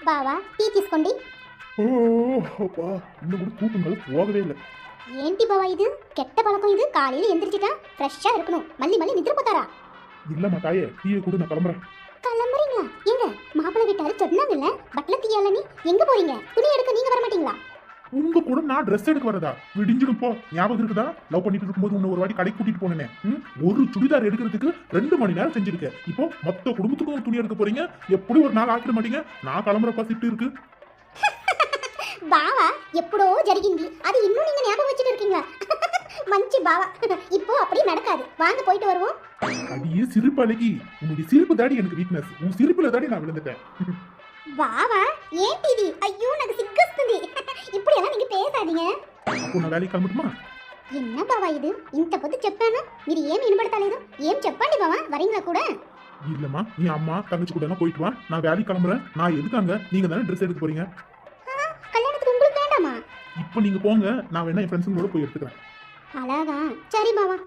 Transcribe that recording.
బావా టీ తీసుకోండి. ఓ అబ్బా இன்னும் கூட தூக்கங்கள் போகவே இல்லை. ఏంటి బావా ఇది కెట్ట పలకం ఇది కాலையில எந்திரிச்சிட்டா ஃப்ரெஷ்ஷா இருக்கணும் மல்லி மல்லி நிద్రపోతారా? இல்லம்மா தாயே டீயை கூட நான் கிளம்புறேன். கிளம்புறீங்களா? எங்க மாப்பிள்ளை வீட்டாரு சொன்னாங்கல்ல பட்ல தீயாலனி எங்க போறீங்க? துணி எடுக்க நீங்க வர மாட்டீங்களா? உங்க கூட நான் ட்ரெஸ் எடுக்க வரதா? விடிஞ்சிடும் போ. ஞாபகம் இருக்குதா? லவ் பண்ணிட்டு இருக்கும்போது உன்னை ஒரு வாட்டி கடைக்கு கூட்டிட்டு போனேனே. ஒரு சுடிதார் எடுக்கிறதுக்கு 2 மணி நேரம் செஞ்சிருக்கேன். இப்போ மொத்த குடும்பத்துக்கும் துணி எடுக்க போறீங்க. எப்படி ஒரு நாள் ஆக்கிட மாட்டீங்க? நான் கிளம்புறப்பா சிட்டு இருக்கு. బావా ఎప్పుడో జరిగింది అది இன்னும் நீங்க ஞாபகம் வச்சிட்டு இருக்கீங்களா? మంచి బావా இப்போ அப்படி நடக்காது. வாங்க போயிட்டு வருவோம். அடியே சிரிப்பு அழகி. உன்னுடைய சிரிப்பு தாடி எனக்கு வீக்னஸ். உன் சிரிப்புல தாடி நான் விழுந்துட்டேன். బావా ఏంటి ఇది? అయ్యో నాకు సిగ్గొస్తుంది. ఇప్పుడు ఎలా நீங்க பேசாதீங்க. அப்போ நான் வேலைக்கு கிளம்பட்டுமா? என்ன బావా ఇది ఇంత పొద్దు చెప్పాను మీరు ఏం వినబడతలేదు. ఏం చెప్పండి బావా வரீங்களா கூட? இல்லம்மா நீ அம்மா தங்கச்சி கூட போயிட்டு வா. நான் வேலைக்கு கிளம்புறேன். நான் எதுக்காங்க? நீங்க தானே ட்ரெஸ் எடுக்க போறீங்க. கல்யாணத்துக்கு உங்களுக்கு வேண்டாமா? இப்போ நீங்க போங்க. நான் வேணா என் ஃப்ரெண்ட்ஸுங்களோட போய் எடுத்துக்கிறேன். అలాగా సరే బావా.